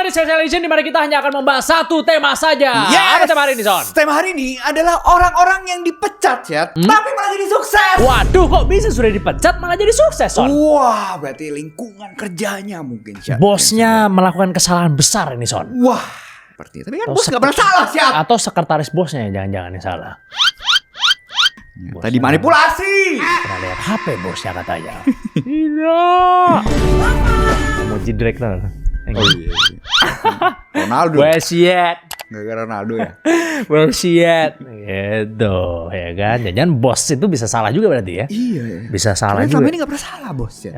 di Special Edition dimana kita hanya akan membahas satu tema saja. Yes. Apa tema hari ini, Son? Tema hari ini adalah orang-orang yang dipecat ya, tapi malah jadi sukses. Waduh, kok bisa sudah dipecat malah jadi sukses, Son? Wah, berarti lingkungan kerjanya mungkin Syat. Bosnya melakukan kesalahan besar ini, Son. Wah, seperti itu. Tapi kan bos gak pernah salah Syat. Atau sekretaris bosnya jangan-jangan yang salah. Tadi manipulasi. Pernah lihat HP bosnya katanya. Tidak. Emoji direktur. Oh iya. Ronaldo. Well yet. Gara-gara Ronaldo ya. Well yet. Gitu, ya kan? Jangan bos itu bisa salah juga berarti ya? Iya. Bisa salah Tapi juga. selama ini gak pernah salah bos ya.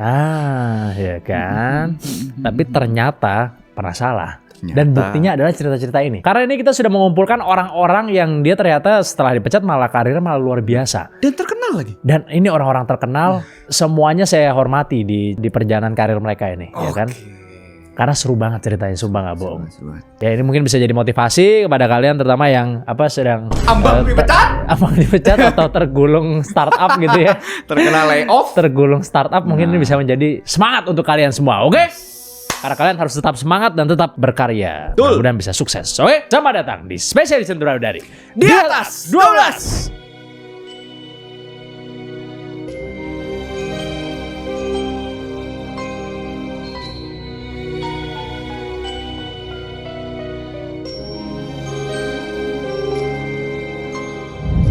Ya kan? Tapi ternyata pernah salah. Ternyata. Dan buktinya adalah cerita-cerita ini. Karena ini kita sudah mengumpulkan orang-orang yang dia ternyata setelah dipecat malah karirnya malah luar biasa. Dan terkenal lagi. Dan ini orang-orang terkenal, semuanya saya hormati di perjalanan karir mereka ini, ya kan? Karena seru banget ceritanya, sumpah gak bohong. Ya ini mungkin bisa jadi motivasi kepada kalian terutama yang sedang Ambang dipecat? Ambang dipecat atau tergulung startup gitu ya. Terkena layoff. Tergulung startup mungkin ini bisa menjadi semangat untuk kalian semua, oke? Karena kalian harus tetap semangat dan tetap berkarya. Mudah-mudahan bisa sukses. Oke, selamat datang di Special Edition dari Di atas 12.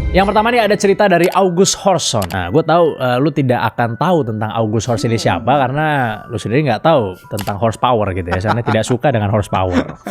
Yang pertama nih ada cerita dari August Horson. Nah, gue tahu lu tidak akan tahu tentang August Horson ini siapa karena lu sendiri nggak tahu tentang horsepower gitu ya. Karena tidak suka dengan horsepower.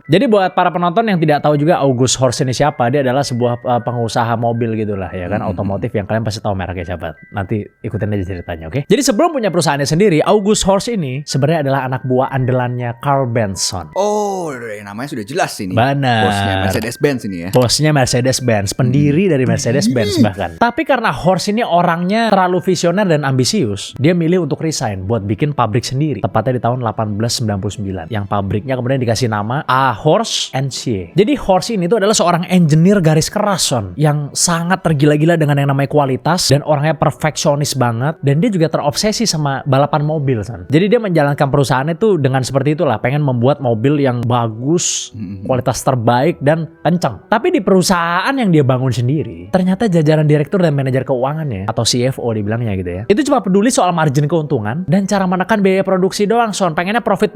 Jadi buat para penonton yang tidak tahu juga August Horson ini siapa, dia adalah sebuah pengusaha mobil gitulah ya kan, otomotif yang kalian pasti tahu mereknya siapa. Nanti ikutin aja ceritanya, oke? Jadi sebelum punya perusahaannya sendiri, August Horson ini sebenarnya adalah anak buah andalannya Carl Benson. Oh, namanya sudah jelas ini. Benar. Bosnya Mercedes-Benz ini ya. Bosnya Mercedes-Benz, pendiri dari Mercedes-Benz bahkan. Tapi karena Horst ini orangnya terlalu visioner dan ambisius, dia milih untuk resign buat bikin pabrik sendiri. Tepatnya di tahun 1899. Yang pabriknya kemudian dikasih nama A. Horst & Cie. Jadi Horst ini tuh adalah seorang engineer garis keras, Son, yang sangat tergila-gila dengan yang namanya kualitas dan orangnya perfeksionis banget, dan dia juga terobsesi sama balapan mobil, Son. Jadi dia menjalankan perusahaannya tuh dengan seperti itulah, pengen membuat mobil yang bagus, kualitas terbaik dan kencang. Tapi di perusahaan yang dia bangun sendiri, ternyata jajaran direktur dan manajer keuangannya atau CFO dibilangnya gitu ya, itu cuma peduli soal margin keuntungan dan cara menekan biaya produksi doang, Son. Pengennya profit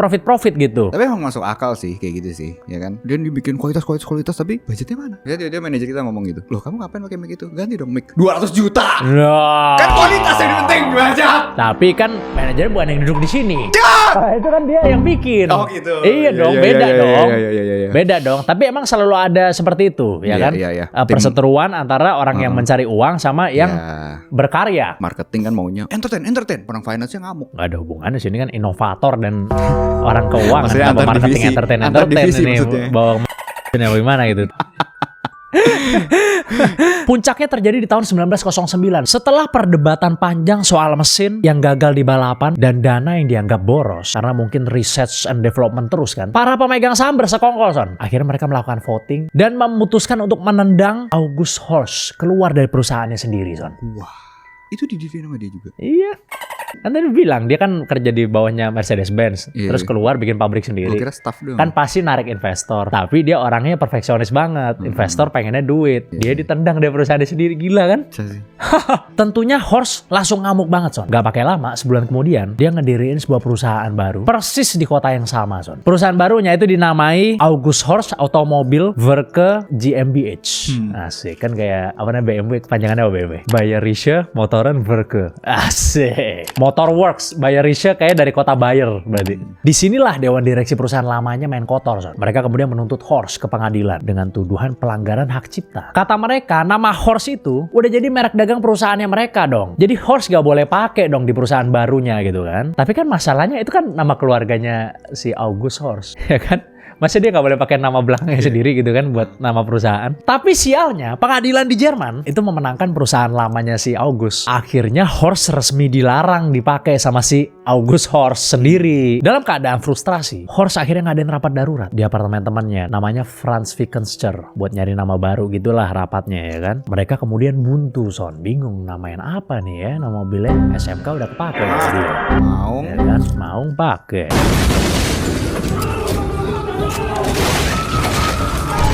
gitu. Tapi emang masuk akal sih kayak gitu sih, ya kan? Dia dibikin kualitas tapi budgetnya mana? Dia manajer kita ngomong gitu. Loh, kamu ngapain pakai mic itu? Ganti dong mic 200 juta. Nah, Kan kualitas yang penting, budget. tapi kan manajernya bukan yang duduk di sini. Itu kan dia yang bikin. Oh gitu. Iya dong, beda dong. Iya. Beda dong. Tapi emang selalu ada seperti itu, ya kan? Iya. Perseteruan antara orang yang mencari uang sama yang berkarya. Marketing kan maunya entertain. Orang finance-nya ngamuk. Gak ada hubungannya sini kan inovator dan orang keuangan. Maksudnya Kenapa antar marketing divisi. entertain Antar divisi ini maksudnya. bawa gimana gitu. Puncaknya terjadi di tahun 1909 setelah perdebatan panjang soal mesin yang gagal di balapan dan dana yang dianggap boros karena mungkin research and development terus kan. Para pemegang saham bersekongkol, Son. Akhirnya mereka melakukan voting dan memutuskan untuk menendang August Horst keluar dari perusahaannya sendiri, Son. Wah, itu didiriin sama dia juga. Iya. Kan tadi bilang dia kan kerja di bawahnya Mercedes-Benz, Iya. terus keluar bikin pabrik sendiri. Gue kira staff doang. Kan pasti narik investor, tapi dia orangnya perfeksionis banget. Investor pengennya duit, dia ditendang dari perusahaannya sendiri, gila kan? Bisa sih. Tentunya Horst langsung ngamuk banget, Son. Gak pakai lama, sebulan kemudian dia ngediriin sebuah perusahaan baru, persis di kota yang sama, Son. Perusahaan barunya itu dinamai August Horst Automobil Werke GmbH. Asik, kan kayak apa namanya BMW, kepanjangannya apa BMW? Bayerische Motoren Werke. Asik. Motorworks, Bayerische kayak dari kota Bayer berarti. Disinilah dewan direksi perusahaan lamanya main kotor, Son. Mereka kemudian menuntut Horst ke pengadilan dengan tuduhan pelanggaran hak cipta. Kata mereka, nama Horst itu udah jadi merek dagang perusahaannya mereka dong. Jadi Horst gak boleh pakai dong di perusahaan barunya gitu kan. Tapi kan masalahnya itu kan nama keluarganya si August Horst, ya kan? Masa dia nggak boleh pakai nama belakangnya sendiri gitu kan buat nama perusahaan. Tapi sialnya pengadilan di Jerman itu memenangkan perusahaan lamanya si August. Akhirnya Horst resmi dilarang dipakai sama si August Horst sendiri. Dalam keadaan frustrasi, Horst akhirnya ngadain rapat darurat di apartemen temannya. Namanya Franz Fickenscher. Buat nyari nama baru gitulah rapatnya, ya kan. Mereka kemudian buntu, Son. Bingung namain apa nih ya. Nama mobilnya SMK udah kepake sama dia. Maung. Ya kan? Maung pakai.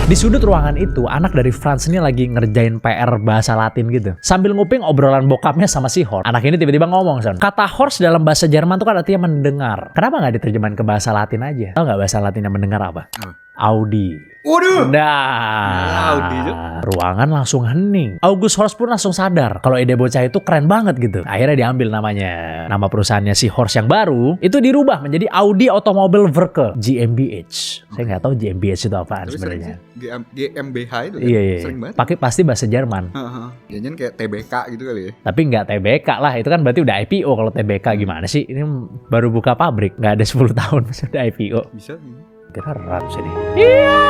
Di sudut ruangan itu, anak dari Franz ini lagi ngerjain PR bahasa Latin gitu. Sambil nguping obrolan bokapnya sama si Horst. Anak ini tiba-tiba ngomong, Son. Kata Horst dalam bahasa Jerman tuh kan artinya mendengar. Kenapa nggak diterjemahin ke bahasa Latin aja? Tahu nggak bahasa Latin yang mendengar apa? Audi. Waduh. Audi. Ruangan langsung hening. August Horst pun langsung sadar kalau ide bocah itu keren banget gitu. Akhirnya diambil namanya. Nama perusahaannya si Horst yang baru itu dirubah menjadi Audi Automobil Werke GmbH. Saya nggak tahu GmbH itu apaan sebenarnya. GmbH itu kan? Iya. Sering banget. Pakai pasti bahasa Jerman. Jangan kayak TBK gitu kali ya. Tapi nggak TBK lah. Itu kan berarti udah IPO. Kalau TBK gimana sih? Ini baru buka pabrik. Nggak ada 10 tahun sudah IPO. Bisa. Keren sini. Iya.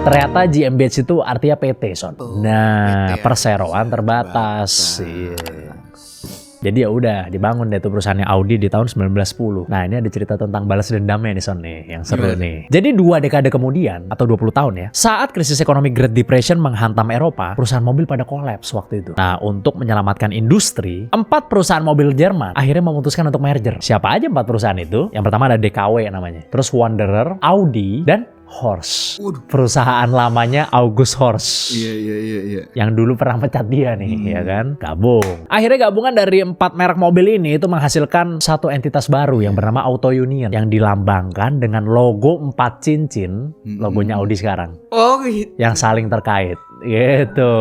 Ternyata GmbH itu artinya PT, Son. Nah, PT, perseroan terbatas. Iya. Jadi ya udah dibangun deh tuh perusahaannya Audi di tahun 1910. Nah, ini ada cerita tentang balas dendamnya nih, Son nih, yang seru nih. Jadi 2 dekade kemudian atau 20 tahun ya, saat krisis ekonomi Great Depression menghantam Eropa, perusahaan mobil pada kolaps waktu itu. Nah, untuk menyelamatkan industri, 4 perusahaan mobil Jerman akhirnya memutuskan untuk merger. Siapa aja 4 perusahaan itu? Yang pertama ada DKW namanya. Terus Wanderer, Audi, dan Horst. Perusahaan lamanya August Horst. Iya. Yang dulu pernah pecat dia nih, ya kan? Gabung. Akhirnya gabungan dari 4 merek mobil ini itu menghasilkan satu entitas baru yang bernama Auto Union yang dilambangkan dengan logo 4 cincin, logonya Audi sekarang. Oh gitu. Yang saling terkait. Gitu.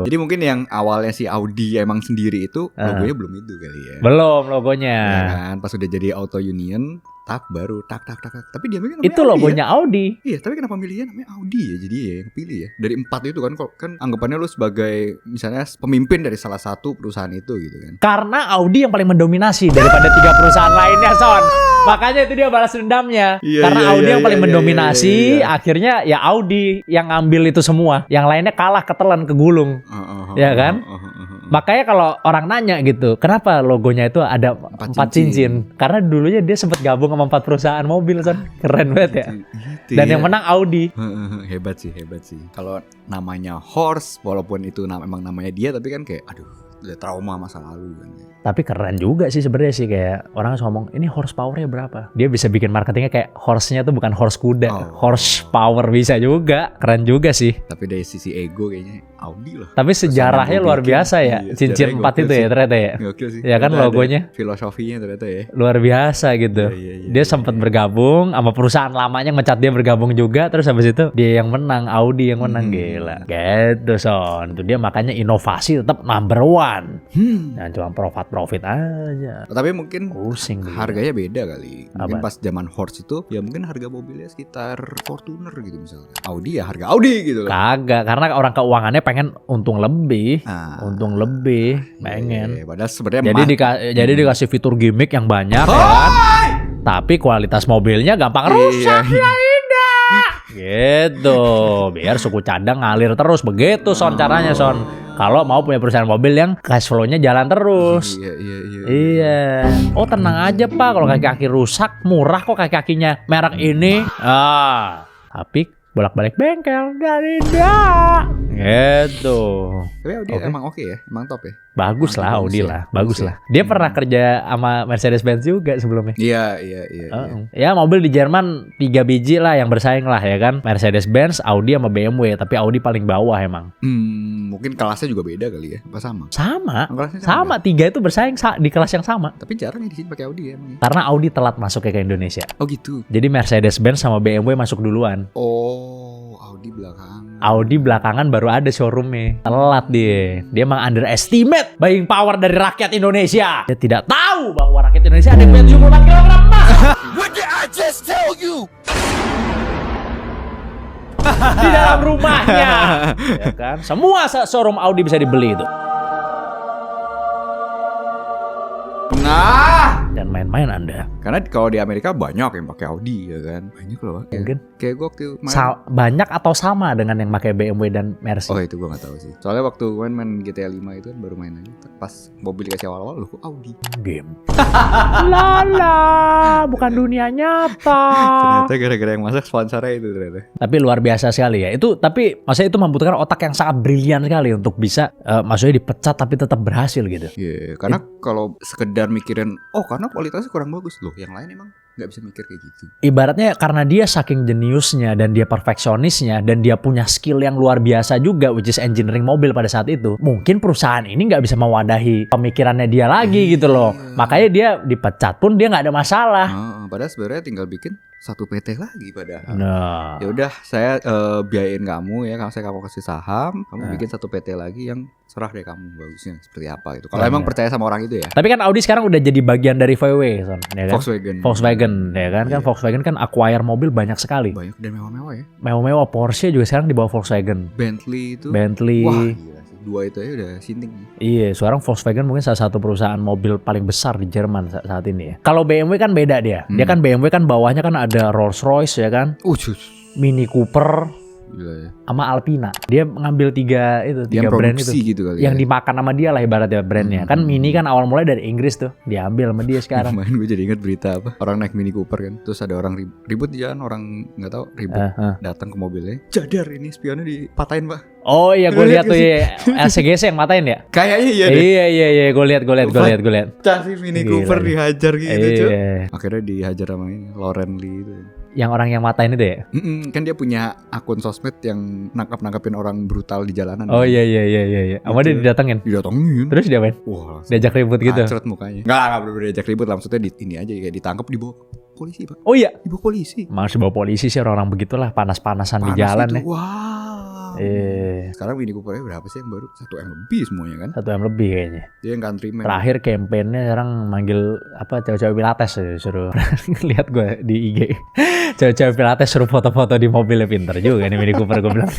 Jadi mungkin yang awalnya si Audi emang sendiri itu logonya belum itu kali ya. Belum logonya. Ya kan, pas udah jadi Auto Union, baru tak. Tapi dia namanya itu logonya Audi. Iya, tapi kenapa milihnya namanya Audi ya? Jadi ya yang pilih ya. Dari 4 itu kan anggapannya lu sebagai misalnya pemimpin dari salah satu perusahaan itu gitu kan. Karena Audi yang paling mendominasi daripada 3 perusahaan lainnya, Son. Makanya itu dia balas dendamnya. Karena Audi yang paling mendominasi, akhirnya ya Audi yang ngambil itu semua. Yang lainnya kalah, ketelan, kegulung. Ya kan? Makanya kalau orang nanya gitu, kenapa logonya itu ada 4 cincin? Karena dulunya dia sempat gabung sama 4 perusahaan mobil, Son. Keren banget ya. Dan yang menang Audi. Hebat sih. Kalau namanya Horst, walaupun itu emang namanya dia, tapi kan kayak aduh, udah trauma masa lalu kan. Tapi keren juga sih sebenarnya sih, kayak orang ngomong ini horsepower-nya berapa? Dia bisa bikin marketingnya kayak horse-nya tuh bukan horse kuda, horsepower bisa juga. Keren juga sih. Tapi dari sisi ego kayaknya Audi lah. Tapi sejarahnya luar biasa ya. Cincin 4 itu ya ternyata ya. Gokil sih. Ya kan logonya. Filosofinya ternyata ya. Luar biasa gitu. Dia sempat bergabung sama perusahaan lamanya, ngecat dia bergabung juga, terus habis itu dia yang menang, Audi yang menang. Gila. Gitu, Son. Itu dia makanya inovasi tetap number 1. Jangan cuma profit aja. Tapi mungkin pusing harganya beda kali. Mungkin apa? pas zaman Horse itu ya mungkin harga mobilnya sekitar Fortuner gitu misalnya. Audi ya harga Audi gitu loh. Kagak, karena orang keuangannya pengen untung lebih. Pengen. Padahal sebenarnya jadi dikasih fitur gimmick yang banyak ya kan. Tapi kualitas mobilnya gampang rusak ya tidak. Gitu. Biar suku cadang ngalir terus begitu Son caranya Son. Kalau mau punya perusahaan mobil yang cash flow-nya jalan terus. Iya. Oh tenang aja Pak, kalau kaki-kaki rusak murah kok kaki-kakinya merek ini. Tapi bolak-balik bengkel dari dia. Gitu. Tapi Audi emang oke ya, emang top ya. Bagus lah Audi lah, bagus lah. Dia pernah kerja sama Mercedes-Benz juga sebelumnya. Iya. Ya mobil di Jerman 3 biji lah yang bersaing lah ya kan. Mercedes-Benz, Audi sama BMW, tapi Audi paling bawah emang. Mungkin kelasnya juga beda kali ya, apa sama? Sama 3 itu bersaing di kelas yang sama. Tapi jarang ya di sini pakai Audi ya emang. Karena Audi telat masuk ke Indonesia. Oh gitu. Jadi Mercedes-Benz sama BMW masuk duluan. Oh, Audi belakangan. Audi belakangan baru ada showroomnya. Telat dia. Dia emang underestimate buying power dari rakyat Indonesia. Dia tidak tahu bahwa rakyat Indonesia ada yang punya 74 kg emas. What did I just tell you? Di dalam rumahnya. Ya kan? Semua showroom Audi bisa dibeli itu. Nah, dan main-main Anda. Karena kalau di Amerika banyak yang pakai Audi ya kan. Banyak loh. Mungkin. Kayak gue waktu banyak atau sama dengan yang pakai BMW dan Mercy? Oh itu gue gak tahu sih. Soalnya waktu gue main GTA 5 itu kan baru main aja. Pas mobil dikasih awal-awal loh kok Audi. Game. Lala, bukan dunia nyata. Ternyata gara-gara yang masak sponsornya itu ternyata. Tapi luar biasa sekali ya. Itu tapi maksudnya itu membutuhkan otak yang sangat brilian sekali untuk bisa maksudnya dipecat tapi tetap berhasil gitu. Iya, karena kalau sekedar mikirin karena kualitasnya kurang bagus loh, yang lain emang nggak bisa mikir kayak gitu. Ibaratnya karena dia saking jeniusnya dan dia perfeksionisnya dan dia punya skill yang luar biasa juga, which is engineering mobil pada saat itu, mungkin perusahaan ini nggak bisa mewadahi pemikirannya dia lagi gitu loh. Makanya dia dipecat pun dia nggak ada masalah. Padahal sebenarnya tinggal bikin satu PT lagi padahal. Nah, Ya udah, saya biayain kamu ya, kalau saya kamu kasih saham, kamu bikin satu PT lagi yang serah deh kamu bagusnya seperti apa gitu. Kalau emang percaya sama orang itu ya. tapi kan Audi sekarang udah jadi bagian dari VW, Son, ya kan? Volkswagen ya kan? Kan Volkswagen kan acquire mobil banyak sekali. banyak dan mewah-mewah ya. Mewah-mewah, Porsche juga sekarang di bawah Volkswagen. Bentley itu. Bentley. Wah, gila sih. Dua itu aja udah sinting. Iya, sekarang Volkswagen mungkin salah satu perusahaan mobil paling besar di Jerman saat ini ya. Kalau BMW kan beda dia. Dia kan BMW kan bawahnya kan ada Rolls-Royce ya kan, Mini Cooper, Gila ya. sama Alpina. Dia ngambil tiga Dia brand itu. produksi gitu kali Yang ya. dimakan sama dia lah ibaratnya brandnya. Kan Mini kan awal mulai dari Inggris tuh, diambil sama dia sekarang. Kemarin gue jadi ingat berita apa, orang naik Mini Cooper kan, terus ada orang ribut di jalan, orang nggak tahu ribut datang ke mobilnya, cadar ini spionnya dipatahin pak. Oh iya, gue lihat tuh ya, LCGC yang matain ya. Kayaknya iya deh. Iya, gue lihat. Cari Mini Gila. Cooper dihajar gitu cuy. Iya. Akhirnya dihajar sama ini Lauren Lee itu. Yang orang yang matain itu ya. Kan dia punya akun sosmed yang nangkap-nangkapin orang brutal di jalanan. Oh iya. Sama dia didatengin. Didatengin. Terus dia main? Wah, Diajak ribut gitu. acret mukanya. Enggak bener diajak ribut lah, maksudnya ini aja kayak ditangkap dibawa polisi pak. Oh iya. Dibawa polisi. Masih bawa polisi sih orang-orang begitulah, panas-panasan di Panas jalan itu. ya. Wow. Sekarang Mini Coopernya berapa sih yang baru? 1M lebih semuanya kan? 1 M lebih kayaknya. Dia yang countryman. Terakhir campaignnya sekarang manggil apa cewek-cewek pilates ya, suruh lihat gue di IG. Cewek-cewek pilates suruh foto-foto di mobilnya, pinter juga nih Mini Cooper gue bilang.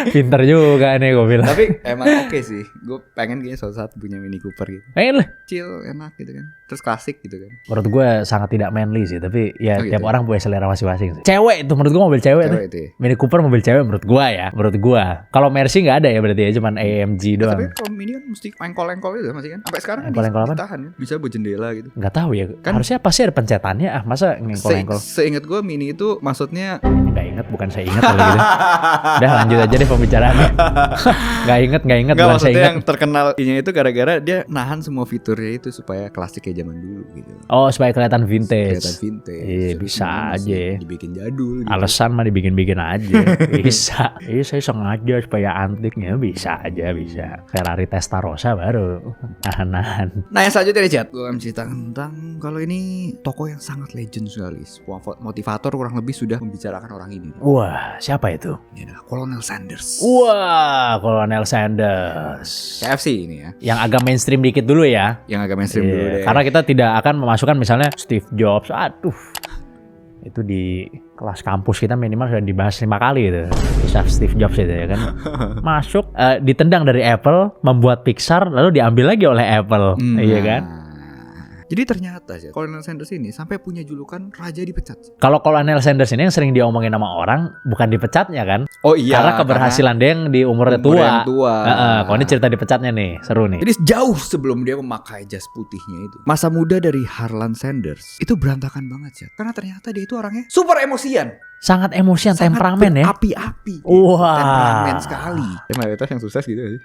Pinter juga nih gue bilang. Tapi emang oke sih. Gue pengen kayaknya suatu saat punya Mini Cooper gitu. Pengen lah. Chill, enak gitu kan. Terus klasik gitu kan. Menurut gue sangat tidak manly sih, tapi ya Oh, tiap gitu. orang punya selera masing-masing sih. Cewek itu menurut gue mobil cewek tuh. Cewek itu ya. Mini Cooper mobil cewek menurut gue ya. Menurut gue. Kalau Mercy nggak ada ya berarti ya, cuman AMG doang. Tapi kalau Mini kan mesti engkol-engkol itu masih kan. Sampai sekarang kan Engkol-engkol apaan? ditahan kan. Bisa buat jendela gitu. Nggak tahu ya. Kan- Harusnya pasti ada pencetannya. Masa ngengkol-ngengkol? Seingat gue Mini itu maksudnya Nggak inget, bukan saya ingat kali gitu. Udah lanjut aja deh pembicaraannya. Nggak inget, Enggak, bukan saya maksudnya ingat. yang terkenal ininya itu gara-gara dia nahan semua fiturnya itu supaya klasik kayak zaman dulu gitu. Oh, supaya kelihatan vintage. Kelihatan vintage. Iya, Tapi bisa sebenarnya masih aja. dibikin jadul gitu. Alasan mah dibikin-bikin aja. Bisa. Iya, saya sengaja supaya antiknya bisa aja, bisa. Ferrari Testarossa baru nahan-nahan. Nah yang selanjutnya nih Chat, gue akan ceritakan tentang kalau ini tokoh yang sangat legend sekali. Sebuah motivator kurang lebih sudah membicarakan orang ini. Wah, siapa itu? Ini adalah Colonel Sanders. Wah, Colonel Sanders. KFC ini ya, Yang agak mainstream dikit dulu ya. yang agak mainstream Iya, dulu deh. karena kita tidak akan memasukkan misalnya Steve Jobs. Aduh. Itu di kelas kampus kita minimal sudah dibahas 5 kali itu. Kisah Steve Jobs itu ya kan. Masuk ditendang dari Apple, membuat Pixar, lalu diambil lagi oleh Apple. Iya kan? Jadi ternyata sih Colonel Sanders ini sampai punya julukan Raja Dipecat. Kalau Colonel Sanders ini yang sering diomongin sama orang bukan dipecatnya kan? Oh iya. Karena keberhasilan dia yang di umurnya umur tua. yang tua. Kalau ini cerita dipecatnya nih, seru nih. Jadi jauh sebelum dia memakai jas putihnya itu, masa muda dari Harlan Sanders itu berantakan banget ya. Karena ternyata dia itu orangnya super emosian, Sangat emosian, temperamen ya. api-api, Wah. temperamen sekali. Mayoritas yang sukses gitu sih.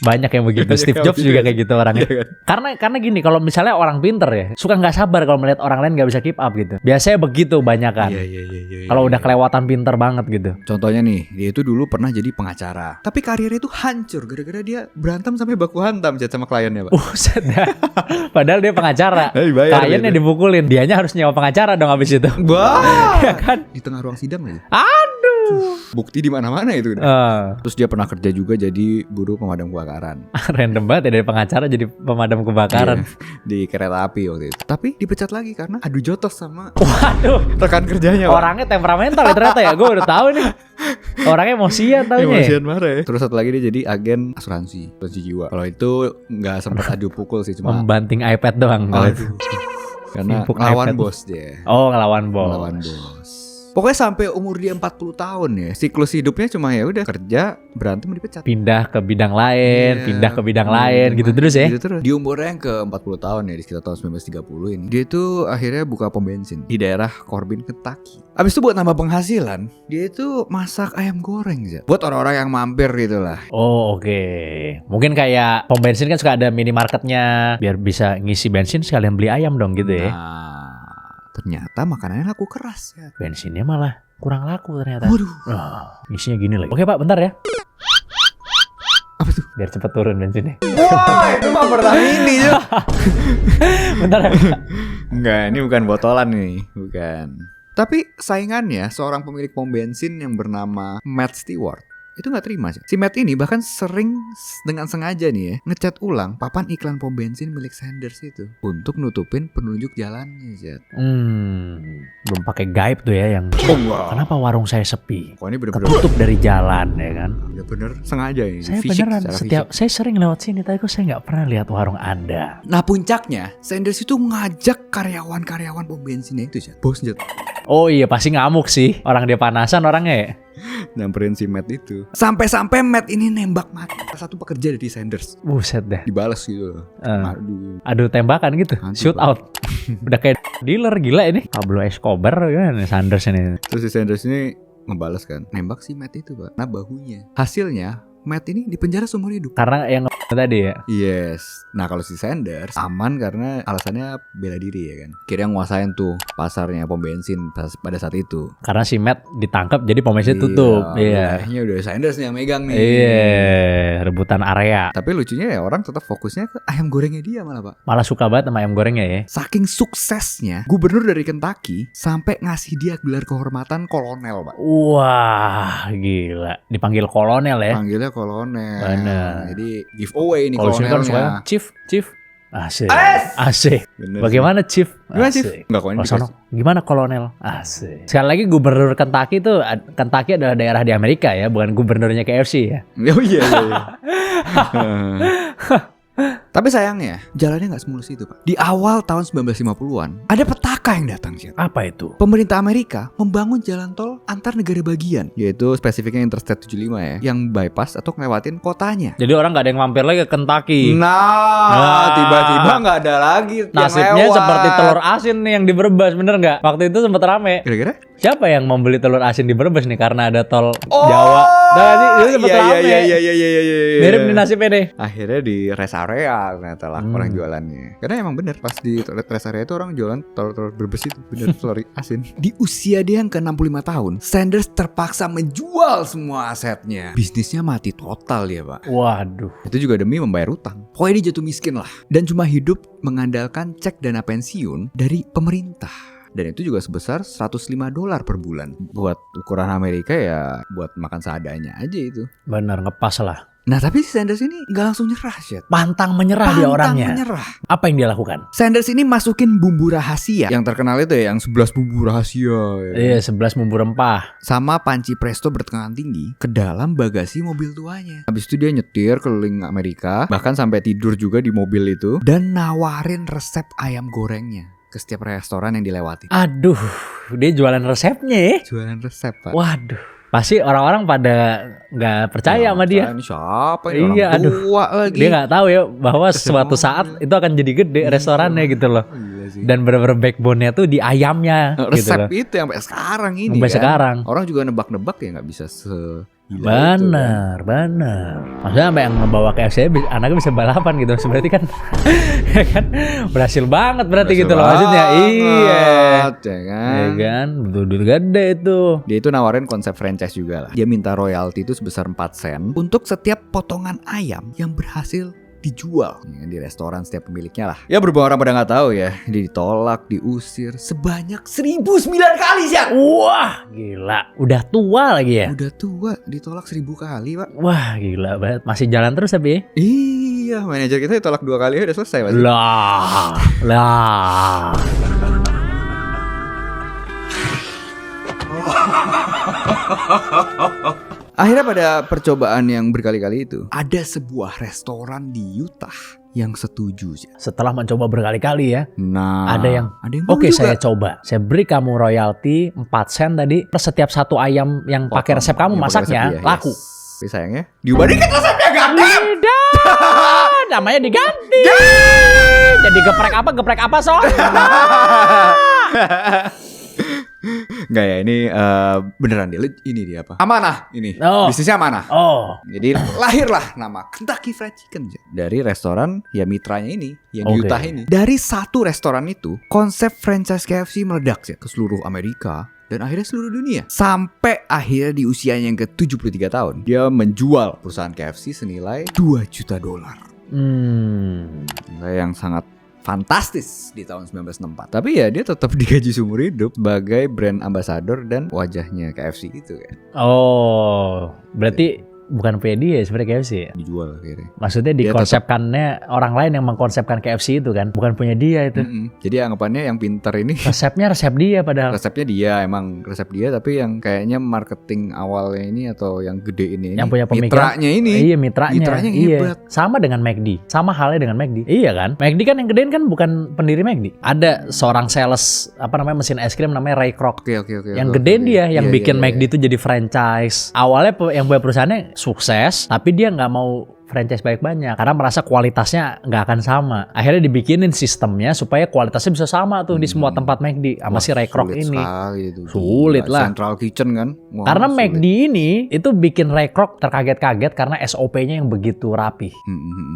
Banyak yang begitu. Banyak Steve yang Jobs begitu juga ya. kayak gitu orangnya. Iya kan? Karena gini, kalau misalnya orang pinter ya, suka nggak sabar kalau melihat orang lain nggak bisa keep up gitu. Biasanya begitu banyak kan. Iya. Kalau udah kelewatan pinter banget gitu. Contohnya nih, dia itu dulu pernah jadi pengacara, tapi karirnya itu hancur gara-gara dia berantem sampai baku hantam Chat, sama kliennya, Pak. Buset dah. Padahal dia pengacara. Dibayar Kliennya gitu. dipukulin, dianya harus nyewa pengacara dong abis itu. Wah, Ya kan? di tengah ruang sidang lagi. Aduh. Bukti di mana-mana itu. Terus dia pernah kerja juga jadi buruh pemadam kebakaran. Random banget ya dari pengacara jadi pemadam kebakaran. Iya, di kereta api waktu itu. Tapi dipecat lagi karena adu jotos sama Waduh. rekan kerjanya, Pak. Orangnya temperamental ya ternyata ya. Gue udah tahu nih. Orangnya emosian taunya. Emosian marah ya. Terus satu lagi dia jadi agen asuransi jiwa. Kalau itu nggak sempat adu pukul sih, cuma Membanting iPad doang. kalau itu. karena Impuk lawan iPad. bos dia. Oh, ngelawan bos. Lawan bos. Pokoknya sampai umur dia 40 tahun ya. Siklus hidupnya cuma ya udah kerja, berantem, dipecat. Pindah ke bidang lain, Iya. pindah ke bidang lain gitu terus ya. Gitu terus. Di umurnya yang ke 40 tahun ya, di sekitar tahun 1930 ini, dia itu akhirnya buka pom bensin di daerah Corbin, Kentucky. Abis itu buat nambah penghasilan, dia itu masak ayam goreng ya. Buat orang-orang yang mampir gitu lah. Oh, oke. Mungkin kayak pom bensin kan suka ada minimarketnya, biar bisa ngisi bensin sekalian beli ayam dong gitu ya. Nah, Ternyata makanannya laku keras ya. Bensinnya malah kurang laku ternyata. Waduh. Isinya gini lagi. Oke Pak, bentar ya. Apa tuh? Biar cepet turun bensinnya. Wah, itu mah Pertamini ya. Bentar ya. Enggak, ini bukan botolan nih, bukan. Tapi saingannya seorang pemilik pom bensin yang bernama Matt Stewart itu nggak terima sih. Si Matt ini bahkan sering dengan sengaja nih ya ngecat ulang papan iklan pom bensin milik Sanders itu untuk nutupin penunjuk jalannya, Zat. Belum pakai guide tuh ya yang. Kenapa warung saya sepi? Kok ini bener-bener Ketutup dari jalan ya kan? bener-bener sengaja ini. Saya fisik, beneran secara setiap fisik. saya sering lewat sini tapi kok saya nggak pernah lihat warung Anda. Nah puncaknya Sanders itu ngajak karyawan-karyawan pom bensinnya itu, Zat. Bos, Zat. Oh iya pasti ngamuk sih. Orang dia panasan orangnya ya. Nyamperin si Matt itu. Sampai-sampai Matt ini nembak mati salah satu pekerja dari Sanders. Buset dah. Dibalas gitu. Aduh. Adu tembakan gitu. Aduh. Shoot out. Udah kayak dealer gila ini. Pablo Escobar gimana Sanders ini. Terus si Sanders ini ngebales kan, nembak si Matt itu, Pak. Nah bahunya. Hasilnya Matt ini dipenjara seumur hidup. Karena yang tadi ya. Yes. Nah kalau si Sanders aman karena alasannya bela diri ya kan. Kira nguasain tuh pasarnya pom bensin pada saat itu. Karena si Matt ditangkap jadi pom bensin tutup. Iya. Wilayahnya udah Sanders yang megang nih. Iya. Rebutan area. Tapi lucunya ya orang tetap fokusnya ke ayam gorengnya dia malah, Pak. Malah suka banget sama ayam gorengnya ya. Saking suksesnya, gubernur dari Kentucky sampai ngasih dia gelar kehormatan kolonel, Pak. Wah gila. Dipanggil kolonel ya. Panggilnya kolonel. Bener. Jadi giveaway nih Kalau sini kan suka kolonelnya. Chief. Asik. Asik. Bener Bagaimana Chief? Gimana, Chief? Asik. Enggak, kok ini Oh, sono. Gimana kolonel? Asik. Sekali lagi gubernur Kentucky itu, Kentucky adalah daerah di Amerika ya, bukan gubernurnya KFC ya. Oh iya. Tapi sayangnya jalannya nggak semulus itu, Pak. Di awal tahun 1950-an ada petaka yang datang, Syed. Apa itu? Pemerintah Amerika membangun jalan tol antar negara bagian, yaitu spesifiknya Interstate 75 ya, yang bypass atau ngelewatin kotanya. Jadi orang nggak ada yang mampir lagi ke Kentucky. Nah, tiba-tiba nggak ada lagi yang Nasibnya lewat. seperti telur asin nih yang di Brebes, bener nggak? Waktu itu sempat rame. Kira-kira? Siapa yang membeli telur asin di Brebes nih karena ada tol Jawa? Nah, ini sempat rame. Iya. Mirip nih nasibnya deh. Akhirnya di rest area ternyata lah orang jualannya. Karena emang bener pas di rest area itu orang jualan telur berbes itu bener telur asin. Di usia dia yang ke-65 tahun, Sanders terpaksa menjual semua asetnya. Bisnisnya mati total ya, Pak. Waduh. Itu juga demi membayar utang. Pokoknya dia jatuh miskin lah. Dan cuma hidup mengandalkan cek dana pensiun dari pemerintah. Dan itu juga sebesar $105 per bulan. Buat ukuran Amerika ya buat makan seadanya aja itu. Bener ngepas lah. Nah tapi si Sanders ini gak langsung nyerah, Syed. Pantang menyerah dia orangnya. Menyerah. Apa yang dia lakukan? Sanders ini masukin bumbu rahasia. Yang terkenal itu ya, yang 11 bumbu rahasia ya. Iya, 11 bumbu rempah. Sama panci presto bertekanan tinggi ke dalam bagasi mobil tuanya. Habis itu dia nyetir keliling Amerika, bahkan sampai tidur juga di mobil itu, dan nawarin resep ayam gorengnya ke setiap restoran yang dilewatin. Aduh, dia jualan resepnya ya. Jualan resep, Pak. Waduh, pasti orang-orang pada nggak percaya sama dia. Ini siapa ini? Iya, Orang aduh. tua lagi. Dia nggak tahu ya bahwa suatu saat itu akan jadi gede restorannya gitu loh. Gila sih. Dan bener-bener backbone-nya tuh di ayamnya gitu resep loh. itu sampai sekarang ini Sampai kan. sekarang. Orang juga nebak-nebak ya nggak bisa Bener. Maksudnya sampai yang ngebawa KFC anaknya bisa balapan gitu. Berarti kan, ya kan berhasil banget berarti gitu loh maksudnya. Iya. Ya Ya kan? kan, betul gede itu. Dia itu nawarin konsep franchise juga lah. Dia minta royalti itu sebesar 4 sen untuk setiap potongan ayam yang berhasil dijual ya, di restoran setiap pemiliknya lah. Ya berhubung orang pada nggak tahu ya, dia ditolak, diusir sebanyak 1009 kali sih. Wah, gila. Udah tua lagi ya? Udah tua, ditolak 1000 kali, Pak. Wah, gila banget. Masih jalan terus tapi ya? Iya, manajer kita ditolak 2 kali udah selesai pasti. Lah. Akhirnya pada percobaan yang berkali-kali itu, ada sebuah restoran di Utah yang setuju sih. Setelah mencoba berkali-kali ya, Nah, ada yang mau oke, juga. saya coba. Saya beri kamu royalti 4 sen tadi per setiap satu ayam yang pakai resep kamu Yang pakai masaknya resep dia, laku. yes. Tapi sayangnya diubah dikit resepnya gampang. Tidak, namanya diganti. Jadi geprek apa son? Enggak ya, ini beneran dia. Ini dia apa? Amanah ini. Oh. Bisnisnya amanah. Oh. Jadi lahirlah nama Kentucky Fried Chicken dari restoran ya mitranya ini yang di Oke. Utah ini. Dari satu restoran itu, konsep franchise KFC meledak ya ke seluruh Amerika dan akhirnya seluruh dunia. Sampai akhirnya di usianya yang ke-73 tahun, dia menjual perusahaan KFC senilai $2 juta. Nilai yang sangat fantastis di tahun 1964. Tapi ya dia tetap digaji seumur hidup sebagai brand ambassador dan wajahnya KFC gitu kan. Oh, berarti bukan punya dia sebenarnya KFC ya? Dijual akhirnya. Maksudnya Dia dikonsepkannya orang lain yang mengkonsepkan KFC itu kan, bukan punya dia itu. Jadi anggapannya yang pinter ini Resepnya resep dia padahal. resepnya dia, emang resep dia, tapi yang kayaknya marketing awalnya ini atau yang gede ini Yang punya pemikiran. mitranya ini. Iya, mitranya. Mitranya yang Iya. hebat. Sama dengan McD. Sama halnya dengan McD. Iya kan? McD kan yang gedein kan bukan pendiri McD. Ada seorang sales mesin es krim namanya Ray Kroc. Oke. Yang gedein dia, yang Iya, bikin iya, McD itu jadi franchise. Awalnya yang punya perusahaannya sukses, tapi dia nggak mau franchise banyak karena merasa kualitasnya nggak akan sama. Akhirnya dibikinin sistemnya supaya kualitasnya bisa sama tuh di semua tempat McD sama si Ray Kroc ini. Sulit lah. Central Kitchen kan. Wah, Karena sulit. McD ini itu bikin Ray Kroc terkaget-kaget karena SOP-nya yang begitu rapi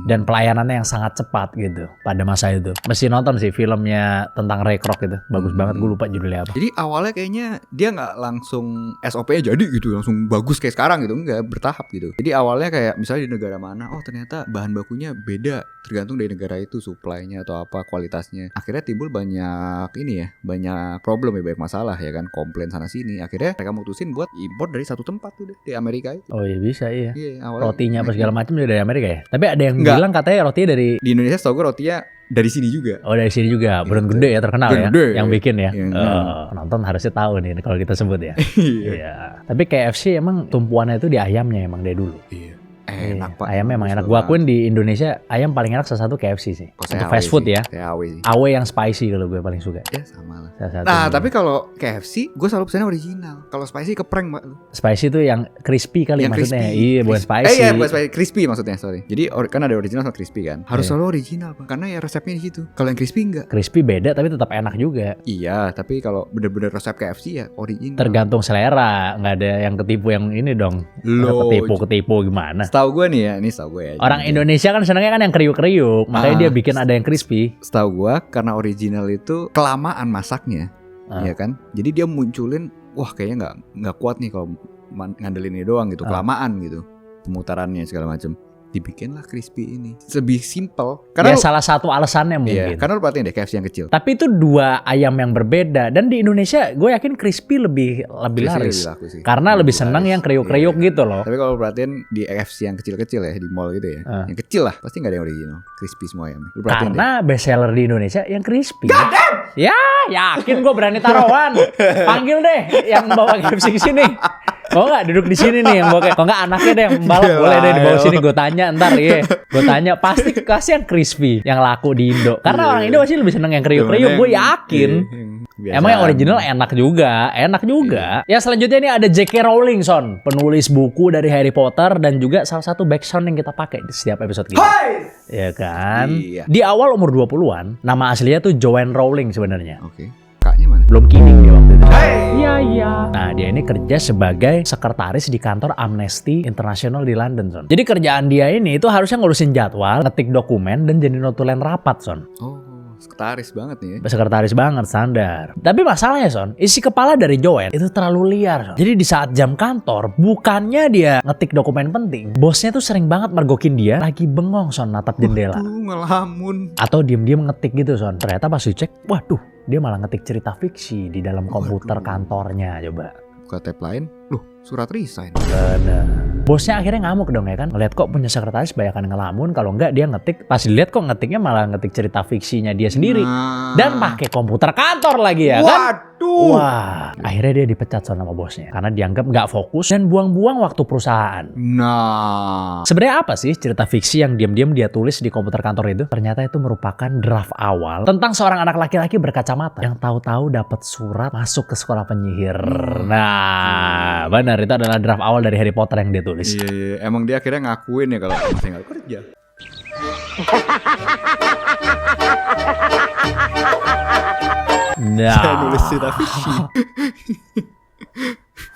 dan pelayanannya yang sangat cepat gitu pada masa itu. Mesti nonton sih filmnya tentang Ray Kroc itu. Bagus banget, gue lupa judulnya apa. Jadi awalnya kayaknya dia nggak langsung SOP-nya jadi gitu, langsung bagus kayak sekarang gitu, enggak, bertahap gitu. Jadi awalnya kayak misalnya di negara mana, oh ternyata bahan bakunya beda, tergantung dari negara itu supply-nya atau apa kualitasnya. Akhirnya timbul banyak ini ya, banyak problem ya, banyak masalah ya kan, komplain sana sini. Akhirnya mereka mutusin buat impor dari satu tempat tuh deh, di Amerika itu. Oh iya bisa iya. Iya, awalnya Rotinya apa McD. segala macam juga dari Amerika ya. Tapi ada yang Enggak. bilang katanya rotinya dari Di Indonesia setahu gue rotinya dari sini juga. Oh dari sini juga, Brun Gitu. Gede ya terkenal Brun ya, Gede. yang bikin ya. Iya. Penonton harusnya tahu nih kalau kita sebut ya. Iya. Iya. Tapi KFC emang tumpuannya itu di ayamnya emang dari dulu. Iya. Enak Pak. Ayamnya emang Bagus enak. Gua banget. akuin di Indonesia ayam paling enak salah satu KFC sih. Oh, Untuk THW fast food sih. ya. THW sih. AW yang spicy kalau gue paling suka. Ya sama lah. Salah satu. Nah, tapi kalau KFC, gue selalu pesannya original. Kalau spicy keprank, Mbak. Spicy itu yang crispy kali Yang maksudnya. crispy. Iya, bukan spicy. Iya, bukan spicy, crispy maksudnya, sorry. Jadi kan ada original sama crispy kan. Harus Iya. selalu original, Pak. Karena ya resepnya di situ. Kalau yang crispy enggak. Crispy beda tapi tetap enak juga. Iya, tapi kalau bener-bener resep KFC ya original. Tergantung selera, nggak ada yang ketipu yang ini dong. Loh, Ketipu gimana? Setahu gue nih ya, ini setahu gue ya. Orang Indonesia kan senangnya kan yang kriuk-kriuk, makanya dia bikin ada yang crispy. Setahu gue karena original itu kelamaan masaknya, ya kan. Jadi dia munculin, wah kayaknya nggak kuat nih kalau ngandelin ini doang gitu, kelamaan gitu pemutarannya segala macam. Dibikinlah crispy ini. Lebih simple. Ya salah satu alasannya mungkin. Iya, karena lu perhatiin deh KFC yang kecil. Tapi itu dua ayam yang berbeda dan di Indonesia gue yakin crispy lebih Crispy laris. lebih laku sih. Karena lebih seneng laris. yang kriuk-kriuk Iya. gitu loh. Tapi kalau lu perhatiin di KFC yang kecil-kecil ya di mall gitu ya, yang kecil lah pasti nggak ada yang original, crispy semua ayamnya. Lu perhatiin Karena best seller di Indonesia yang crispy. Ya, yakin gue berani taruhan. Panggil deh yang bawa KFC ke sini. Mau nggak duduk di sini nih yang bawa? Kalau nggak anaknya deh yang balap boleh deh di bawah sini. Gue tanya ntar ya. Gue tanya pasti kasih yang crispy yang laku di Indo. Karena orang Indo pasti lebih seneng yang kriuk-kriuk. Gue yakin. Emang yang original enak juga. Ya selanjutnya ini ada J.K. Rowling, Son, penulis buku dari Harry Potter dan juga salah satu backsound yang kita pakai di setiap episode kita. Ya kan? Iya. Di awal umur 20-an, nama aslinya tuh Joanne Rowling sebenarnya. Oke. Kaknya mana? Belum kidding dia waktu itu. Iya. Nah, dia ini kerja sebagai sekretaris di kantor Amnesty International di London, Son. Jadi kerjaan dia ini itu harusnya ngurusin jadwal, ngetik dokumen dan jadi notulen rapat, Son. Oh, sekretaris banget nih ya. Sekretaris banget, standar. Tapi masalahnya, Son, isi kepala dari Joanne itu terlalu liar, Son. Jadi di saat jam kantor, bukannya dia ngetik dokumen penting, bosnya tuh sering banget mergokin dia lagi bengong, Son, natap jendela. Ngelamun. Atau diem-diem ngetik gitu, Son. Ternyata pas dicek, waduh, dia malah ngetik cerita fiksi di dalam komputer kantornya, coba. Buka tab lain, loh surat resign. Bener. Bosnya akhirnya ngamuk dong ya kan. Ngeliat kok punya sekretaris banyakan ngelamun. Kalau enggak dia ngetik. Pas dilihat kok ngetiknya malah ngetik cerita fiksinya dia sendiri. Nah. Dan pakai komputer kantor lagi ya kan. Waduh. Wah. Akhirnya dia dipecat sama bosnya. Karena dianggap nggak fokus dan buang-buang waktu perusahaan. Nah. Sebenarnya apa sih cerita fiksi yang diam-diam dia tulis di komputer kantor itu? Ternyata itu merupakan draft awal tentang seorang anak laki-laki berkacamata yang tahu-tahu dapat surat masuk ke sekolah penyihir. Nah, benar itu adalah draft awal dari Harry Potter yang dia tulis. Iya. Emang dia akhirnya ngakuin ya kalau masih nggak kerja. Nah. Saya nulis cerita fiksi.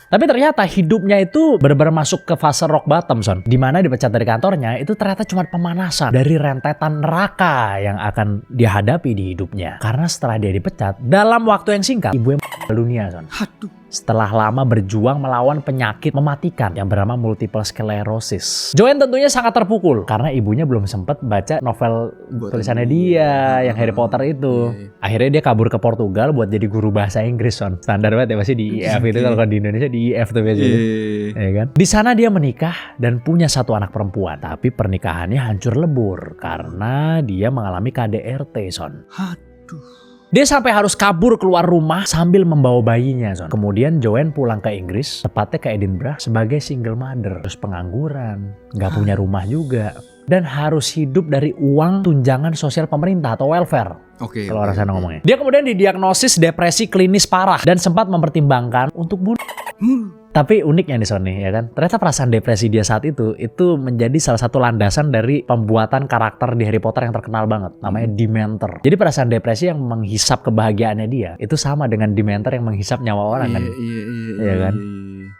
Tapi ternyata hidupnya itu benar-benar masuk ke fase rock bottom, Son. Dimana dipecat dari kantornya itu ternyata cuma pemanasan dari rentetan neraka yang akan dihadapi di hidupnya. Karena setelah dia dipecat, dalam waktu yang singkat, ibunya meninggal dunia, Son. Aduh. Setelah lama berjuang melawan penyakit mematikan yang bernama multiple sclerosis. Joanne tentunya sangat terpukul karena ibunya belum sempat baca novel tulisannya dia yang Harry Potter itu. Akhirnya dia kabur ke Portugal buat jadi guru bahasa Inggris, Son. Standar banget ya, pasti di IF itu kalau di Indonesia di IF tuh biasanya. Ya kan? Di sana dia menikah dan punya satu anak perempuan, tapi pernikahannya hancur lebur karena dia mengalami KDRT, Son. Aduh. Dia sampai harus kabur keluar rumah sambil membawa bayinya, Son. Kemudian Joanne pulang ke Inggris, tepatnya ke Edinburgh sebagai single mother. Terus pengangguran, nggak punya rumah juga. Dan harus hidup dari uang tunjangan sosial pemerintah atau welfare. Oke. Kalau orang sana ngomongnya. Dia kemudian didiagnosis depresi klinis parah dan sempat mempertimbangkan untuk bunuh. Tapi uniknya nih, Son, nih, ya kan? Ternyata perasaan depresi dia saat itu menjadi salah satu landasan dari pembuatan karakter di Harry Potter yang terkenal banget, namanya Dementor. Jadi perasaan depresi yang menghisap kebahagiaannya dia itu sama dengan Dementor yang menghisap nyawa orang kan? Iya kan?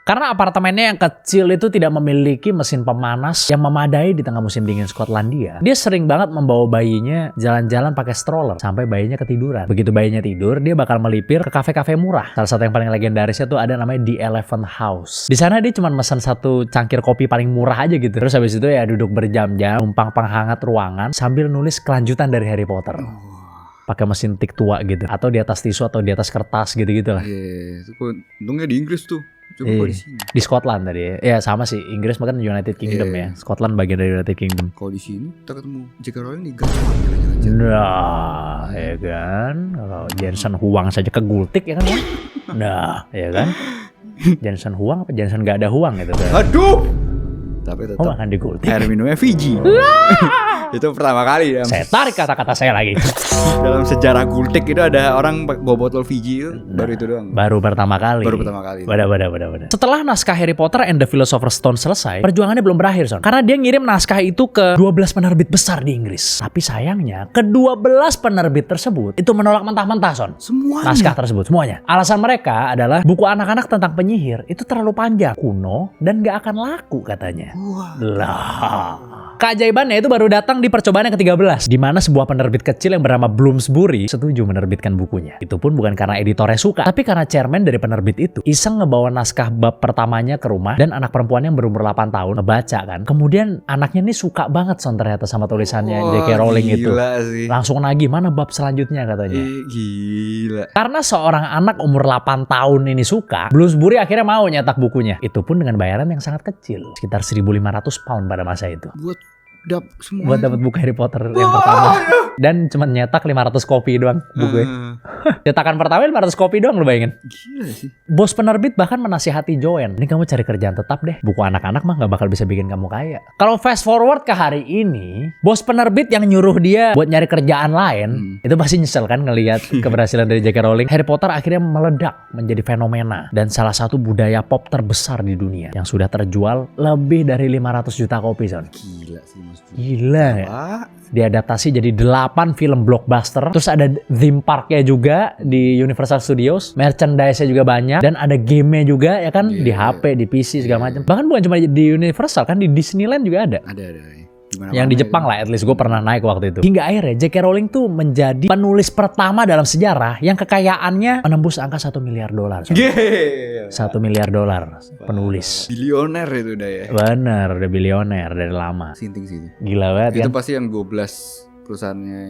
Karena apartemennya yang kecil itu tidak memiliki mesin pemanas yang memadai di tengah musim dingin Skotlandia. Dia sering banget membawa bayinya jalan-jalan pakai stroller sampai bayinya ketiduran. Begitu bayinya tidur, dia bakal melipir ke kafe-kafe murah. Salah satu yang paling legendarisnya tuh ada namanya The Elephant House. Di sana dia cuma pesan satu cangkir kopi paling murah aja gitu. Terus habis itu ya duduk berjam-jam, numpang penghangat ruangan sambil nulis kelanjutan dari Harry Potter. Pakai mesin tik tua gitu, atau di atas tisu atau di atas kertas gitu-gitu lah. Iya, itu kok untungnya di Inggris tuh. Coba di sini. Di Scotland tadi ya. Ya sama sih, Inggris makan United Kingdom ya. Scotland bagian dari United Kingdom. Kalau di sini kita ketemu J.K. Rowling di jangan-jangan. Nah, ya kan. Kalau Jensen Huang saja kegultik ya kan ya. Nah, ya kan. Jensen Huang apa Jensen gak ada Huang gitu kan. Aduh. Tapi tetap Makan digultik. air minumnya Fiji. Itu pertama kali ya. Saya tarik kata-kata saya lagi. Dalam sejarah gultik itu ada orang bawa botol Fiji itu baru itu doang. Baru pertama kali. Benar. Setelah naskah Harry Potter and the Philosopher's Stone selesai, perjuangannya belum berakhir, Son. Karena dia ngirim naskah itu ke 12 penerbit besar di Inggris. Tapi sayangnya, ke-12 penerbit tersebut itu menolak mentah-mentah, Son. Semuanya. Naskah tersebut, semuanya. Alasan mereka adalah buku anak-anak tentang penyihir itu terlalu panjang, kuno, dan gak akan laku katanya. Wah. Lah. Keajaibannya itu baru datang di percobaan yang ke-13, di mana sebuah penerbit kecil yang bernama Bloomsbury setuju menerbitkan bukunya. Itu pun bukan karena editornya suka, tapi karena chairman dari penerbit itu iseng ngebawa naskah bab pertamanya ke rumah dan anak perempuannya yang berumur 8 tahun ngebaca kan. Kemudian anaknya ini suka banget, Son, ternyata sama tulisannya J.K. Rowling itu. Sih. Langsung nagih, mana bab selanjutnya katanya. Gila. Karena seorang anak umur 8 tahun ini suka, Bloomsbury akhirnya mau nyetak bukunya. Itu pun dengan bayaran yang sangat kecil, sekitar 1.500 pound pada masa itu. Buat dapat buku Harry Potter yang pertama. Dan cuma nyetak 500 kopi doang bukunya. Cetakan pertama 500 kopi doang, lu bayangin. Gila sih. Bos penerbit bahkan menasihati Joanne, ini kamu cari kerjaan tetap deh. Buku anak-anak mah gak bakal bisa bikin kamu kaya. Kalau fast forward ke hari ini, bos penerbit yang nyuruh dia buat nyari kerjaan lain, itu pasti nyesel kan ngelihat keberhasilan dari J.K. Rowling. Harry Potter akhirnya meledak menjadi fenomena dan salah satu budaya pop terbesar di dunia yang sudah terjual lebih dari 500 juta kopi, Son. Gila sih Mas. Gila ya. Diadaptasi jadi 8 film blockbuster. Terus ada theme parknya juga di Universal Studios. Merchandise-nya juga banyak. Dan ada game-nya juga ya kan. Di HP, di PC segala macam. Bahkan bukan cuma di Universal kan, di Disneyland juga ada. Ada. Yang di Jepang lah, at least gue pernah naik waktu itu. Hingga akhirnya J.K. Rowling tuh menjadi penulis pertama dalam sejarah yang kekayaannya menembus angka $1 miliar. $1 miliar penulis. Bilioner itu udah ya. Bener, udah bilioner dari lama. Sinting sih itu. Gila banget Itu kan. pasti yang 12 perusahaannya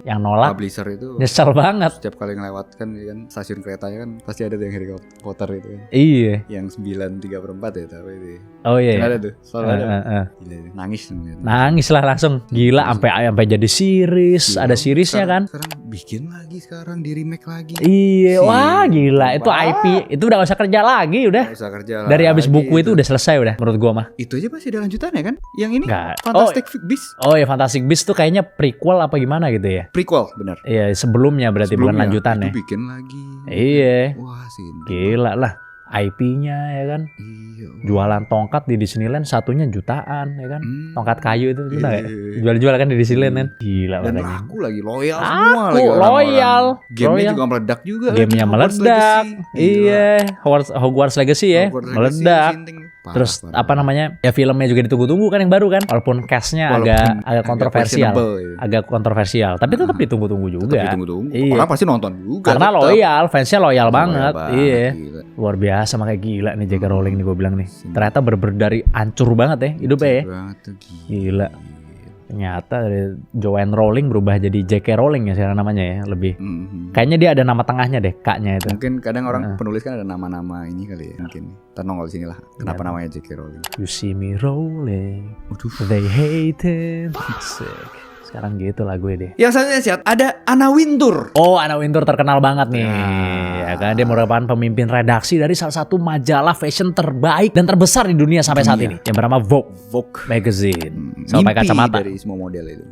yang nolak. publisher itu Nyesel banget. setiap kali ngelewatkan ya kan stasiun keretanya kan pasti ada tuh yang Harry Potter itu kan. Iya. Yang 9/3/4 ya tapi itu. Oh iya. Kan ada tuh. Selalu ada. Gila, nangis tuh. Nangis lah langsung. Gila sampai jadi series, ada seriesnya kan. Sekarang bikin lagi, sekarang di remake lagi. Iya, Si- wah gila itu Wah. IP. Itu udah gak usah kerja lagi udah. Nggak usah kerja Dari abis lagi buku itu udah selesai udah menurut gua mah. Itu aja pasti ada lanjutannya kan? Yang ini Nggak. Fantastic Beasts Oh ya, Fantastic Beasts tuh kayaknya prequel apa gimana gitu ya. prequel benar. Iya, sebelumnya berarti bukan Sebelumnya, lanjutannya. Itu bikin lagi. Iya. Wah sih. Gila lah. IP-nya ya kan. Iya. Jualan tongkat di Disneyland satunya jutaan ya kan. Tongkat kayu itu lu tahu nggak? Iya. Jual-jual kan di Disneyland kan. Gila Dan makanya. laku lagi, loyal Laku, semua lagi orang-orang. loyal. Gamenya Loyal. juga meledak juga. Gamenya lagi, Hogwarts meledak. Legacy. Iya, Hogwarts Legacy ya, Hogwarts Legacy meledak. sinting. Parah, Terus parah. apa namanya? Ya filmnya juga ditunggu-tunggu kan yang baru kan. Walaupun cast-nya Walaupun agak kontroversial. questionable, ya. Agak kontroversial, tapi tetap ditunggu-tunggu juga. Tetap ditunggu-tunggu. Iya. Orang pasti nonton juga. Karena tetap. loyal, fansnya loyal banget. Iya. Gila. Luar biasa makanya gila nih J.K. Rowling nih gue bilang nih. Ternyata bener-bener dari hancur banget ya hidupnya ya. Banget tuh, Gila. Ternyata dari Joanne Rowling berubah jadi J.K. Rowling ya sekarang namanya ya. Lebih kayaknya dia ada nama tengahnya deh, kaknya itu. Mungkin kadang orang penulis kan ada nama-nama ini kali ya. Mungkin kita nongol di sini lah. Kenapa namanya J.K. Rowling? You see me rolling, Waduh. they hate it. Sick. Sekarang gitu lah gue deh. Yang selanjutnya Siat, ada Anna Wintour. Oh, Anna Wintour terkenal banget nih. Nah. Ya kan dia merupakan pemimpin redaksi dari salah satu majalah fashion terbaik dan terbesar di dunia sampai saat ini yang bernama Vogue Magazine. Selalu pakai Mimpi kacamata. dari semua model itu.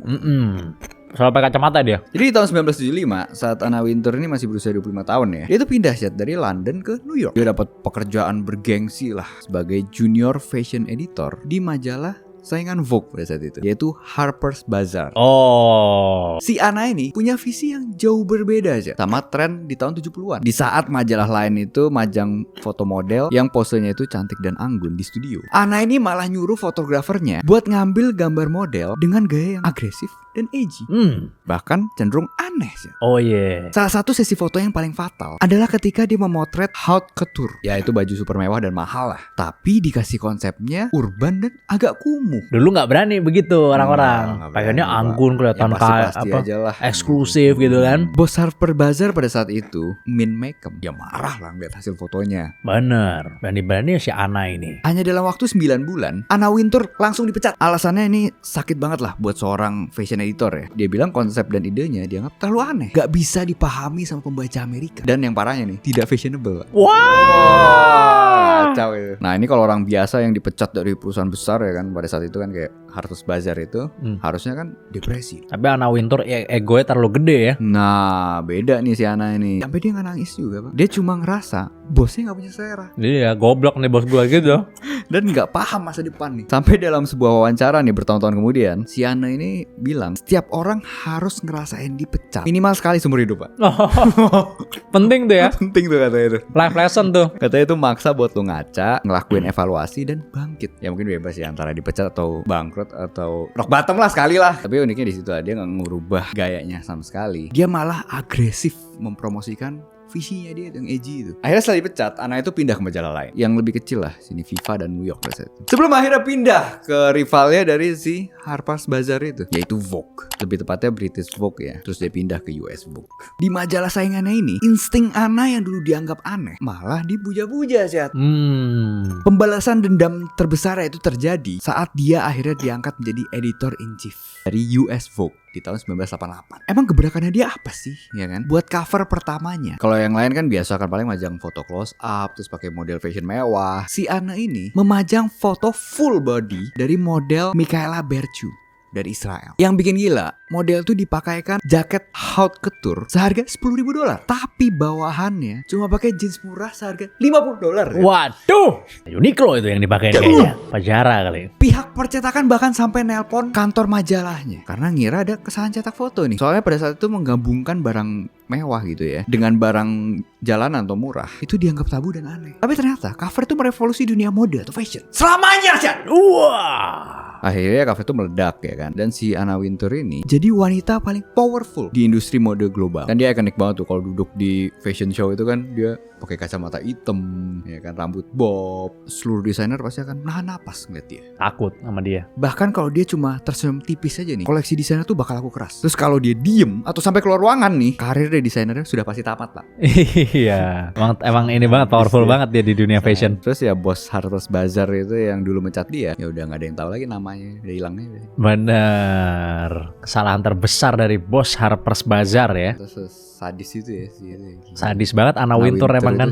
Selalu pakai kacamata dia. Jadi di tahun 1975 saat Anna Wintour ini masih berusia 25 tahun ya. Dia itu pindah Siat dari London ke New York. Dia dapat pekerjaan bergengsi lah sebagai junior fashion editor di majalah saingan Vogue pada saat itu, yaitu Harper's Bazaar. Oh. Si Anna ini punya visi yang jauh berbeda aja sama tren di tahun 70-an. Di saat majalah lain itu majang foto model yang posenya itu cantik dan anggun di studio, Anna ini malah nyuruh fotografernya buat ngambil gambar model dengan gaya yang agresif dan edgy. Bahkan cenderung aneh sih. Oh iya. Salah satu sesi foto yang paling fatal adalah ketika dia memotret haute couture, yaitu baju super mewah dan mahal lah. Tapi dikasih konsepnya urban dan agak kumuh. Dulu nggak berani begitu orang-orang. Nggak Pengennya berani, Pak. anggun kelihatan Ya, kayak pasti-pasti apa? aja lah. Eksklusif gitu kan. Bos Harper Bazaar pada saat itu, Min Mackem, dia marah lah ngeliat hasil fotonya. Bener. Berani-berani si Anna ini. Hanya dalam waktu 9 bulan, Anna Wintour langsung dipecat. Alasannya ini sakit banget lah buat seorang fashion editor ya. Dia bilang konsep dan idenya dianggap terlalu aneh, gak bisa dipahami sama pembaca Amerika. Dan yang parahnya nih, tidak fashionable. Wah. Kacau itu. Nah ini kalau orang biasa yang dipecat dari perusahaan besar ya kan, pada saat itu kan kayak Harper's Bazaar itu harusnya kan depresi. Tapi Anna Wintour egonya terlalu gede ya. Nah beda nih si Anna ini. Sampai dia gak nangis juga Pak. Dia cuma ngerasa bosnya gak punya selera. Iya, goblok nih bos gua gitu. Dan gak paham masa depan nih. Sampai dalam sebuah wawancara nih bertahun-tahun kemudian, si Anna ini bilang setiap orang harus ngerasain dipecat minimal sekali seumur hidup Pak. Penting tuh ya. Penting tuh katanya itu. Life lesson tuh. Katanya itu maksa buat lo ngaca, ngelakuin evaluasi dan bangkit. Ya mungkin bebas ya antara dipecat atau bangkrut atau rock bottom lah sekali lah. Tapi uniknya di situ dia nggak ngubah gayanya sama sekali. Dia malah agresif mempromosikan visinya dia yang edgy itu. Akhirnya setelah dipecat, Anna itu pindah ke majalah lain yang lebih kecil lah, sini Viva dan New York pada saat itu. Sebelum akhirnya pindah ke rivalnya dari si Harper's Bazaar itu, yaitu Vogue. Lebih tepatnya British Vogue ya. Terus dia pindah ke US Vogue. Di majalah saingannya ini, insting Anna yang dulu dianggap aneh malah dipuja-puja Siat. Pembalasan dendam terbesar itu terjadi saat dia akhirnya diangkat menjadi editor in chief dari US Vogue di tahun 1988. Emang gebrakannya dia apa sih, ya kan? Buat cover pertamanya. Kalau yang lain kan biasa kan paling majang foto close up, terus pakai model fashion mewah. Si Anna ini memajang foto full body dari model Michaela Berchu dari Israel. Yang bikin gila, model tuh dipakaikan jaket haute couture seharga $10.000, tapi bawahannya cuma pakai jeans murah seharga $50. Waduh, Uniqlo itu yang dipakai kayaknya. Pajara kali. Pihak percetakan bahkan sampai nelpon kantor majalahnya karena ngira ada kesalahan cetak foto nih. Soalnya pada saat itu menggabungkan barang mewah gitu ya dengan barang jalanan atau murah itu dianggap tabu dan aneh. Tapi ternyata cover itu merevolusi dunia mode atau fashion selamanya Sian. Wah. Akhirnya cover itu meledak ya kan. Dan si Anna Wintour ini jadi wanita paling powerful di industri mode global. Dan dia ikonik banget tuh kalau duduk di fashion show itu kan dia pakai kacamata hitam, ya kan, rambut bob. Seluruh desainer pasti akan nahan napas ngeliat dia. Takut sama dia. Bahkan kalau dia cuma tersenyum tipis aja nih, koleksi desainer tuh bakal laku keras. Terus kalau dia diem atau sampai keluar ruangan nih, karir dari desainernya sudah pasti tamat Pak. Iya. Emang ini banget powerful banget dia di dunia fashion. Terus ya bos Harper's Bazaar itu yang dulu mencat dia, ya udah nggak ada yang tahu lagi namanya, udah hilangnya. Bener. Kesalahan terbesar dari bos Harper's Bazaar ya. Terus sadis itu ya sih. Sadis banget Anna Wintour emang kan.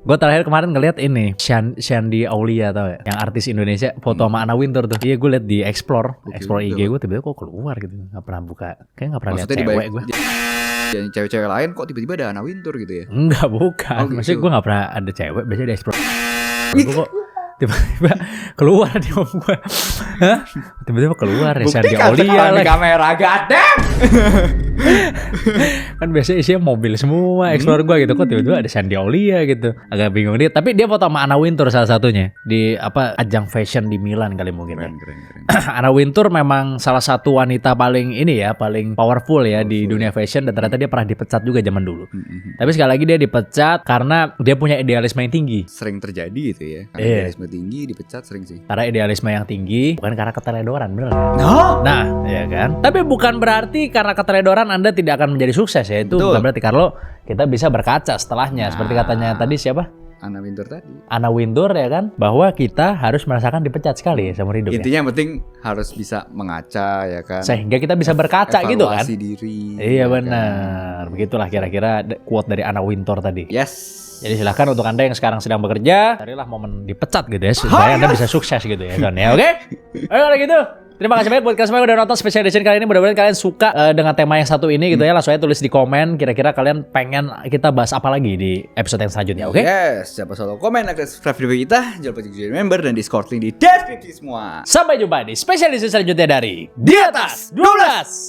Gue terakhir kemarin ngeliat ini Shandy Aulia tau ya, yang artis Indonesia foto sama Anna Wintour tuh. Iya gue liat di Explore IG gue tiba-tiba kok keluar gitu. Gak pernah buka. Kayaknya gak pernah liat cewek gue. Dan cewek-cewek lain kok tiba-tiba ada Anna Wintour gitu ya? Enggak, bukan. Oh, gitu. Maksudnya gue gak pernah ada cewek, biasanya di explore. Gue kok tiba-tiba keluar di om gue. Hah? Tiba-tiba keluar ya Sandy Aulia lagi. Kamera gadem. Kan biasanya isinya mobil semua explore gue gitu. Kok tiba-tiba ada Sandy Aulia gitu. Agak bingung dia. Tapi dia foto sama Anna Wintour salah satunya. Di ajang fashion di Milan kali mungkin ya. Keren. Anna Wintour memang salah satu wanita paling paling powerful ya di dunia fashion. Dan ternyata dia pernah dipecat juga zaman dulu. Tapi sekali lagi dia dipecat karena dia punya idealisme yang tinggi. Sering terjadi gitu ya. Karena Iya. idealisme tinggi dipecat sering sih. Karena idealisme yang tinggi, bukan karena keteledoran, bener. No. Nah, ya kan. Tapi bukan berarti karena keteledoran Anda tidak akan menjadi sukses ya. Itu Betul. bukan berarti kalau kita bisa berkaca setelahnya. Seperti katanya tadi siapa? Anna Wintour tadi. Anna Wintour ya kan. Bahwa kita harus merasakan dipecat sekali ya seumur hidup ya. Intinya yang penting harus bisa mengaca ya kan. Sehingga kita bisa berkaca gitu kan. Evaluasi diri. Iya ya kan? benar. Begitulah kira-kira quote dari Anna Wintour tadi. Yes. Jadi silahkan untuk Anda yang sekarang sedang bekerja, carilah momen dipecat gitu ya, supaya Anda bisa sukses gitu ya Don ya, oke? Oke kalau gitu, terima kasih banyak buat kalian semua yang udah nonton special edition kali ini. Mudah-mudahan kalian suka dengan tema yang satu ini gitu ya. Langsung aja tulis di komen, kira-kira kalian pengen kita bahas apa lagi di episode yang selanjutnya, oke? Yes, siapa selalu komen, like, dan subscribe video kita. Jangan lupa jadi member dan Discord link di deskripsi semua. Sampai jumpa di special edition selanjutnya dari Di Atas 12.